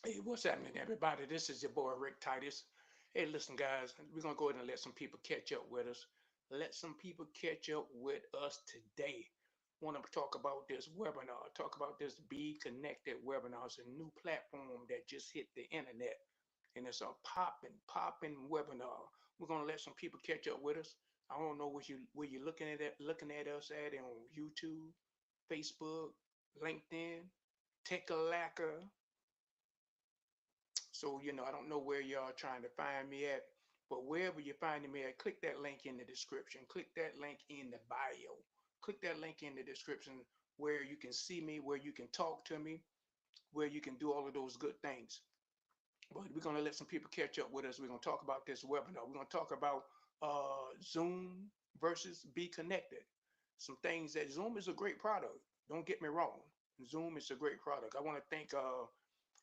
Hey, what's happening, everybody? This is your boy Rick Titus. Hey, listen, guys, we're gonna go ahead and let some people catch up with us. Let some people catch up with us today. Want to talk about this webinar? Talk about this Be Connected webinar. It's a new platform that just hit the internet, and it's a popping webinar. We're gonna let some people catch up with us. I don't know what you where you're looking at us at on YouTube, Facebook, LinkedIn, Take a Lacker. So, I don't know where y'all trying to find me at, but wherever you're finding me at, click that link in the description. Click that link in the bio. Click that link in the description where you can see me, where you can talk to me, where you can do all of those good things. But we're going to let some people catch up with us. We're going to talk about this webinar. We're going to talk about Zoom versus Be Connected. Some things that Zoom is a great product. Don't get me wrong. Zoom is a great product. I want to thank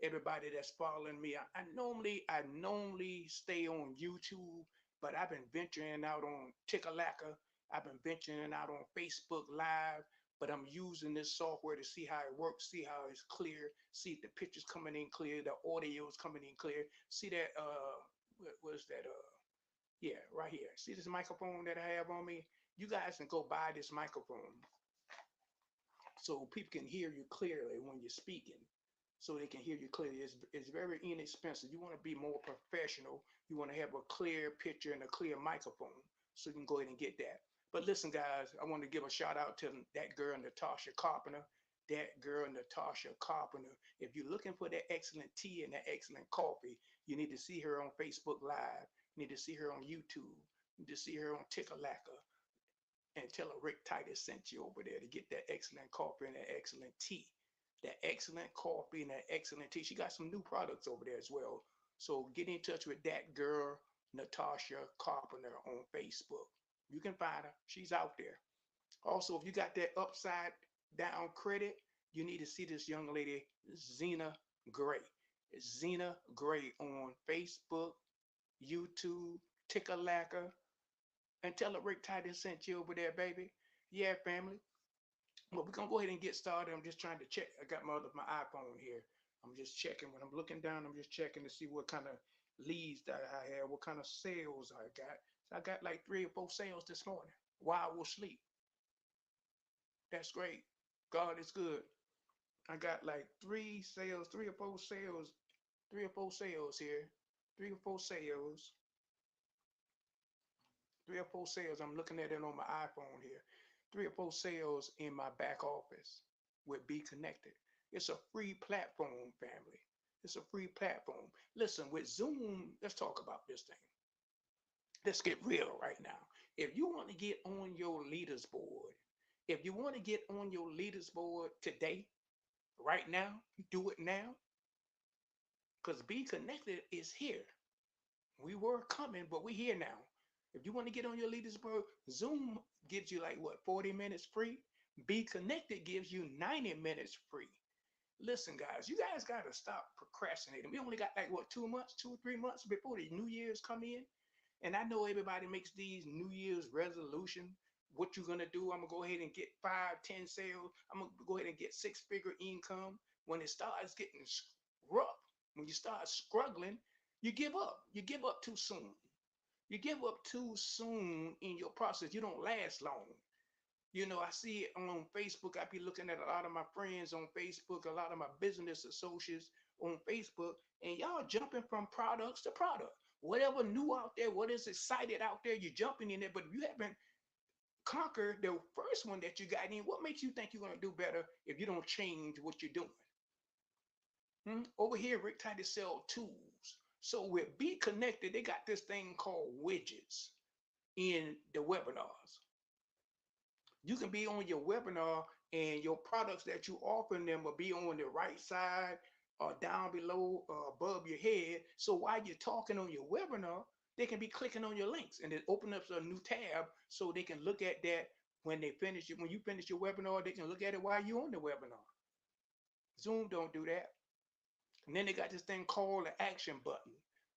everybody that's following me. I normally stay on YouTube, but I've been venturing out on Tickalacka. I've been venturing out on Facebook Live, but I'm using this software to see how it works, see how it's clear, see if the picture's coming in clear, the audio is coming in clear. See that what is that yeah, right here. See this microphone that I have on me? You guys can go buy this microphone so people can hear you clearly when you're speaking, so they can hear you clearly. It's very inexpensive. You want to be more professional. You want to have a clear picture and a clear microphone, so you can go ahead and get that. But listen, guys, I want to give a shout out to that girl, Natasha Carpenter. That girl, Natasha Carpenter. If you're looking for that excellent tea and that excellent coffee, you need to see her on Facebook Live. You need to see her on YouTube. You need to see her on Tickalacka, and tell her Rick Titus sent you over there to get that excellent coffee and that excellent tea. That excellent coffee and that excellent tea. She got some new products over there as well. So get in touch with that girl, Natasha Carpenter, on Facebook. You can find her. She's out there. Also, if you got that upside down credit, you need to see this young lady, Zena Gray. It's Zena Gray on Facebook, YouTube, Tickalacka, and tell her Rick Titus sent you over there, baby. Yeah, family. Well, we're gonna go ahead and get started. I'm just trying to check. I got my iPhone here. I'm just checking. When I'm looking down, I'm just checking to see what kind of leads that I have, what kind of sales I got. So I got like 3 or 4 sales this morning while I was asleep. That's great. God is good. I got like 3 sales, 3 or 4 sales, 3 or 4 sales here, 3 or 4 sales, 3 or 4 sales. I'm looking at it on my iPhone here. 3 or 4 sales in my back office with Be Connected. It's a free platform, family. It's a free platform. Listen, with Zoom, let's talk about this thing. Let's get real right now. If you want to get on your leaders board, if you want to get on your leaders board today, right now, do it now, because Be Connected is here. We were coming, but we're here now. If you want to get on your leaders board, Zoom gives you like what, 40 minutes free? Be Connected gives you 90 minutes free. Listen, guys, you guys got to stop procrastinating. We only got like what, 2 months, 2 or 3 months before the New Year's come in. And I know everybody makes these New Year's resolution. What you're gonna do? I'm gonna go ahead and get 5, 10 sales. I'm gonna go ahead and get six-figure income. When it starts getting rough, when you start struggling, you give up. You give up too soon. You give up too soon in your process. You don't last long. I see it on Facebook. I be looking at a lot of my friends on Facebook, a lot of my business associates on Facebook, and y'all jumping from products to product. Whatever new out there, what is excited out there, you're jumping in there. But if you haven't conquered the first one that you got in, what makes you think you're going to do better if you don't change what you're doing? Over here, Rick Titus sell tools. So with Be Connected, they got this thing called widgets in the webinars. You can be on your webinar and your products that you offering them will be on the right side or down below or above your head. So while you're talking on your webinar, they can be clicking on your links and it opens up a new tab so they can look at that when they finish it. When you finish your webinar, they can look at it while you're on the webinar. Zoom don't do that. And then they got this thing called the action button.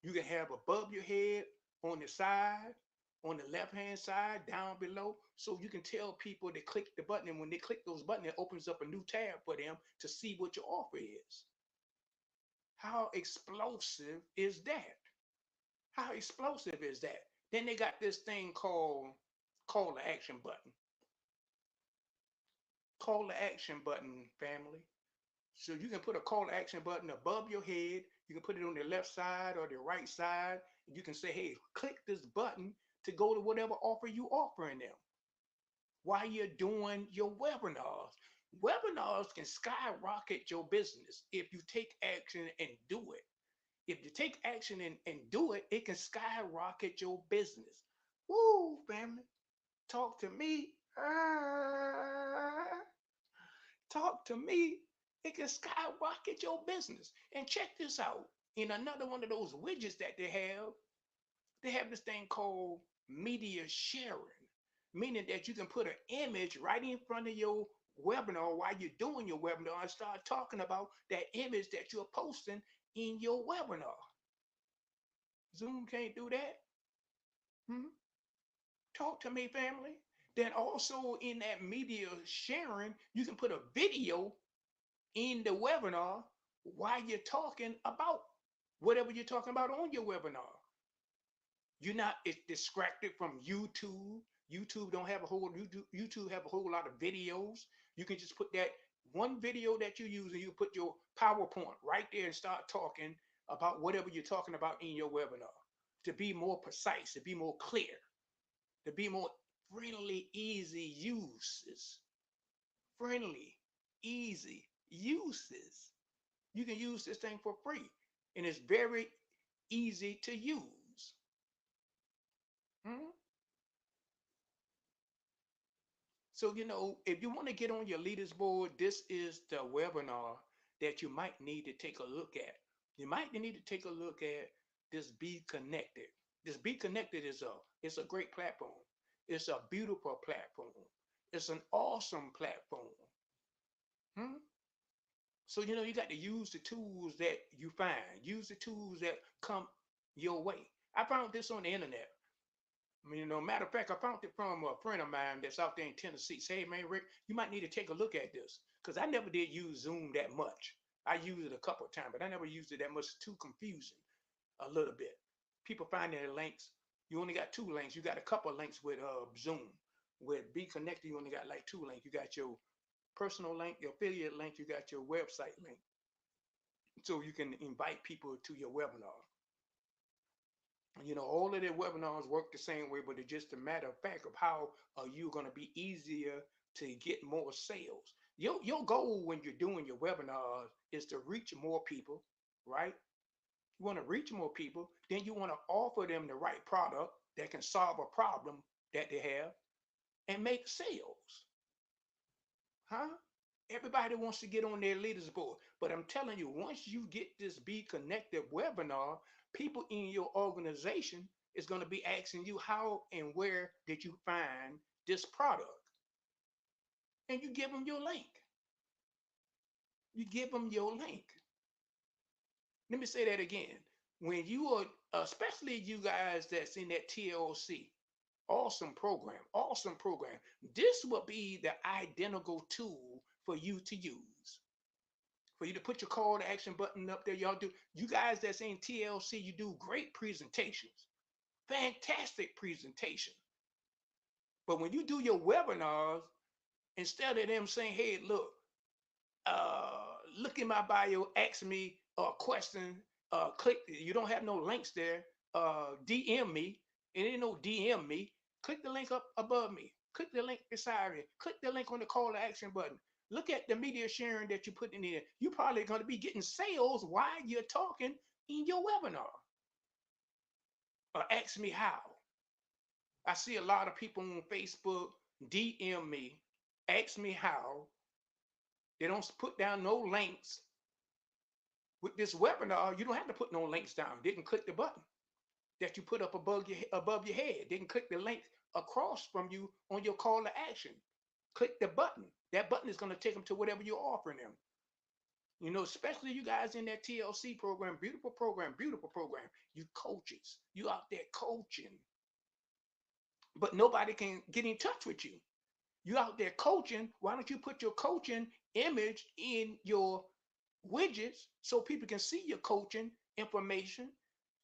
You can have above your head, on the side, on the left hand side, down below. So you can tell people to click the button. And when they click those buttons, it opens up a new tab for them to see what your offer is. How explosive is that? How explosive is that? Then they got this thing called call to action button. Call to action button, family. So you can put a call to action button above your head. You can put it on the left side or the right side. You can say, hey, click this button to go to whatever offer you offering them while you're doing your webinars. Webinars can skyrocket your business if you take action and do it. If you take action and do it, it can skyrocket your business. Woo, family. Talk to me. Talk to me. It can skyrocket your business. And check this out. In another one of those widgets that they have this thing called media sharing, meaning that you can put an image right in front of your webinar while you're doing your webinar and start talking about that image that you're posting in your webinar. Zoom can't do that. Hmm? Talk to me, family. Then also in that media sharing, you can put a video in the webinar while you're talking about whatever you're talking about on your webinar. You're not distracted from YouTube. YouTube don't have a whole YouTube have a whole lot of videos. You can just put that one video that you use and you put your PowerPoint right there and start talking about whatever you're talking about in your webinar to be more precise, to be more clear, to be more friendly, easy uses. Friendly, easy uses. You can use this thing for free and it's very easy to use. Hmm? So, if you want to get on your leaders board, this is the webinar that you might need to take a look at. You might need to take a look at this Be Connected. This Be Connected it's a great platform. It's a beautiful platform. It's an awesome platform. Hmm? So, you got to use the tools that you find. Use the tools that come your way. I found this on the internet. I mean, matter of fact, I found it from a friend of mine that's out there in Tennessee. Say, hey, man, Rick, you might need to take a look at this because I never did use Zoom that much. I used it a couple of times, but I never used it that much. It's too confusing a little bit. People find their links. You only got two links. You got a couple of links with Zoom. With Be Connected, you only got like two links. You got your personal link, your affiliate link, you got your website link. So you can invite people to your webinar. All of their webinars work the same way, but it's just a matter of fact of how are you going to be easier to get more sales. Your goal when you're doing your webinars is to reach more people, right? You want to reach more people, then you want to offer them the right product that can solve a problem that they have and make sales. Huh? Everybody wants to get on their leaders board. But I'm telling you, once you get this Be Connected webinar, people in your organization is going to be asking you how and where did you find this product? And you give them your link. You give them your link. Let me say that again. When you are, especially you guys that's in that TLC, awesome program, awesome program. This will be the identical tool for you to use. For you to put your call to action button up there. Y'all do, you guys that's in TLC, you do great presentations, fantastic presentation. But when you do your webinars, instead of them saying, hey, look in my bio, ask me a question, click, you don't have no links there, DM me, and ain't no DM me, click the link up above me, click the link beside me, click the link on the call to action button. Look at the media sharing that you're putting in. You're probably going to be getting sales while you're talking in your webinar. Or ask me how. I see a lot of people on Facebook DM me, ask me how. They don't put down no links. With this webinar, you don't have to put no links down. They can click the button that you put up above your head. They can click the link across from you on your call to action. Click the button. That button is going to take them to whatever you're offering them. Especially you guys in that TLC program, beautiful program, beautiful program. You coaches, you out there coaching, but nobody can get in touch with you. You out there coaching. Why don't you put your coaching image in your widgets so people can see your coaching information.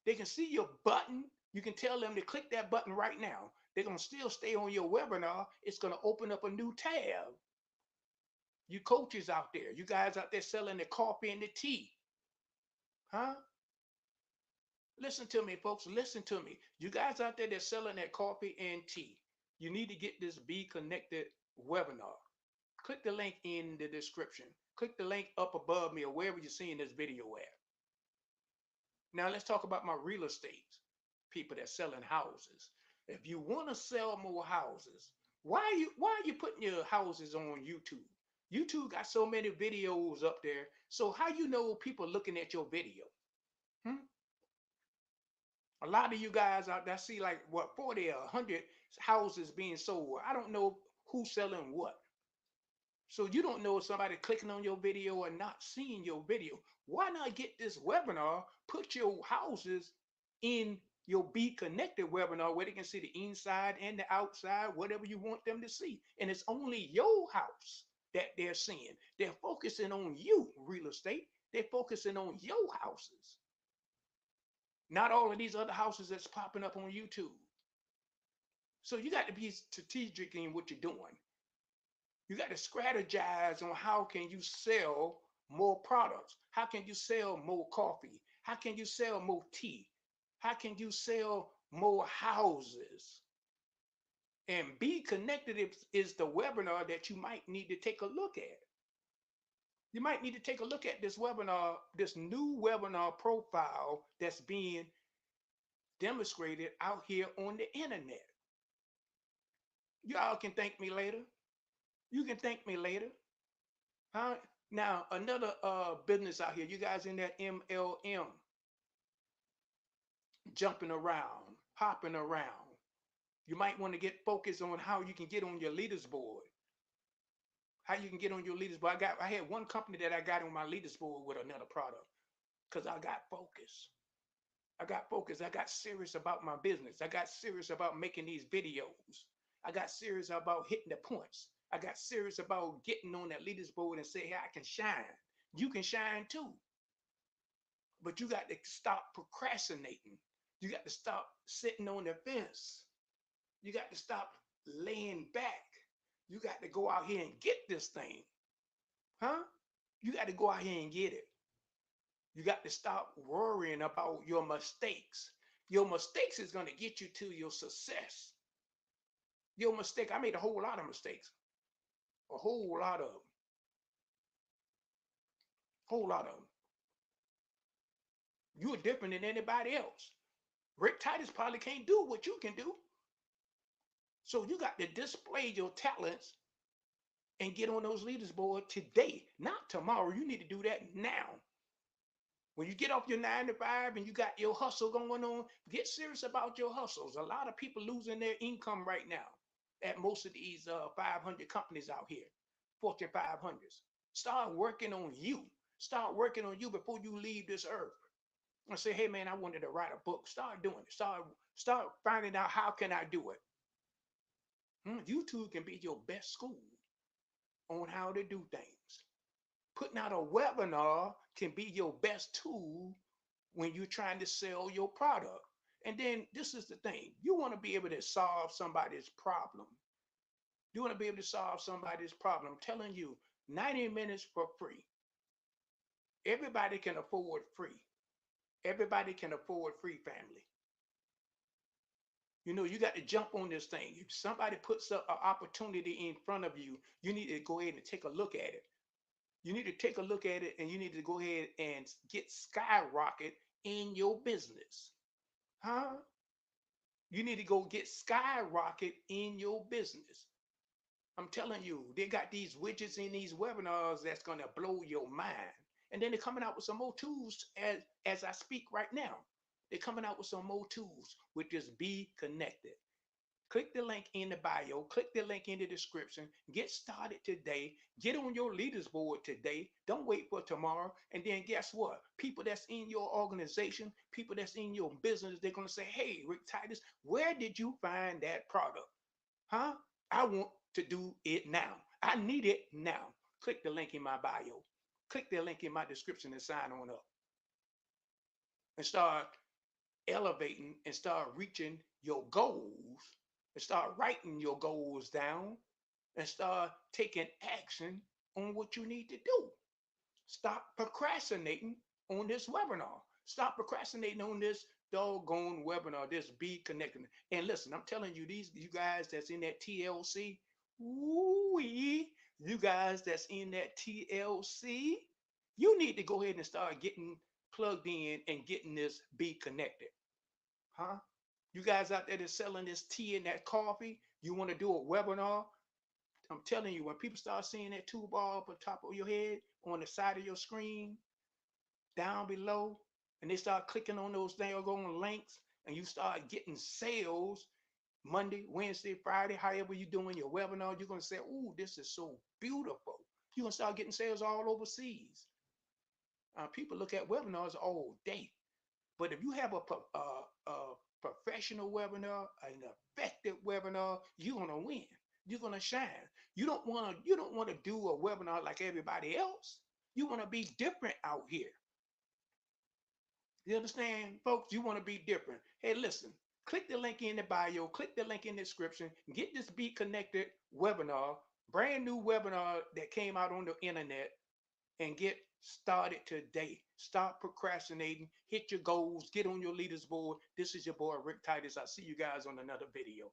They can see your button. You can tell them to click that button right now. They're going to still stay on your webinar. It's going to open up a new tab. You coaches out there, you guys out there selling the coffee and the tea, huh? Listen to me, folks. Listen to me. You guys out there that's selling that coffee and tea, you need to get this Be Connected webinar. Click the link in the description. Click the link up above me or wherever you're seeing this video at. Now let's talk about my real estate people that's selling houses. If you want to sell more houses, why are you putting your houses on YouTube? YouTube got so many videos up there. So how you know people looking at your video? Hmm? A lot of you guys out there see like what 40 or 100 houses being sold. I don't know who's selling what. So you don't know if somebody clicking on your video or not seeing your video. Why not get this webinar, put your houses in your Be Connected webinar where they can see the inside and the outside, whatever you want them to see. And it's only your house that they're seeing. They're focusing on you, real estate. They're focusing on your houses. Not all of these other houses that's popping up on YouTube. So you got to be strategic in what you're doing. You got to strategize on how can you sell more products? How can you sell more coffee? How can you sell more tea? How can you sell more houses? And Be Connected is the webinar that you might need to take a look at. You might need to take a look at this webinar, this new webinar profile that's being demonstrated out here on the internet. Y'all can thank me later. You can thank me later. Huh? Now, another business out here, you guys in that MLM, jumping around, hopping around. You might want to get focused on how you can get on your leaders board. How you can get on your leaders board. I had one company that I got on my leaders board with another product because I got focused. I got focused. I got serious about my business. I got serious about making these videos. I got serious about hitting the points. I got serious about getting on that leaders board and say, hey, I can shine. You can shine too. But you got to stop procrastinating. You got to stop sitting on the fence. You got to stop laying back. You got to go out here and get this thing. Huh? You got to go out here and get it. You got to stop worrying about your mistakes. Your mistakes is going to get you to your success. Your mistake, I made a whole lot of mistakes. A whole lot of them. Whole lot of them. You're different than anybody else. Rick Titus probably can't do what you can do. So you got to display your talents and get on those leaders board today, not tomorrow. You need to do that now. When you get off your 9 to 5 and you got your hustle going on, get serious about your hustles. A lot of people losing their income right now at most of these 500 companies out here, Fortune 500s. Start working on you. Start working on you before you leave this earth. And say, hey man, I wanted to write a book. Start doing it. Start finding out how can I do it. YouTube can be your best school on how to do things. Putting out a webinar can be your best tool when you're trying to sell your product. And then this is the thing. You want to be able to solve somebody's problem. You want to be able to solve somebody's problem. I'm telling you, 90 minutes for free. Everybody can afford free. Everybody can afford free, family. You know, you got to jump on this thing. If somebody puts up an opportunity in front of you, you need to go ahead and take a look at it. You need to take a look at it and you need to go ahead and get skyrocket in your business. Huh? You need to go get skyrocket in your business. I'm telling you, they got these widgets in these webinars that's going to blow your mind. And then they're coming out with some more tools as I speak right now. They're coming out with some more tools with this Be Connected. Click the link in the bio, click the link in the description, get started today, get on your leaders board today. Don't wait for tomorrow. And then guess what? People that's in your organization, people that's in your business, they're going to say, hey, Rick Titus, where did you find that product? Huh? I want to do it now. I need it now. Click the link in my bio. click that link in my description and sign on up and start elevating and start reaching your goals and start writing your goals down and start taking action on what you need to do. Stop procrastinating on this webinar. Stop procrastinating on this doggone webinar, this Be Connected. And listen, I'm telling you, these you guys that's in that TLC, woo you guys that's in that TLC, you need to go ahead and start getting plugged in and getting this Be Connected. Huh? You guys out there that's selling this tea and that coffee, you want to do a webinar? I'm telling you, when people start seeing that toolbar up on top of your head, on the side of your screen, down below, and they start clicking on those going links, and you start getting sales Monday, Wednesday, Friday, however you're doing your webinar, you're going to say, "Ooh, this is so beautiful." You're going to start getting sales all overseas. People look at webinars all day. But if you have a professional webinar, an effective webinar, you're gonna win. You're gonna shine. You don't want to do a webinar like everybody else. You want to be different out here. You understand, folks? You want to be different. Hey, listen, click the link in the bio, click the link in the description, get this Be Connected webinar, brand new webinar that came out on the internet, and get started today. Stop procrastinating, hit your goals, get on your leaders board. This is your boy, Rick Titus. I'll see you guys on another video.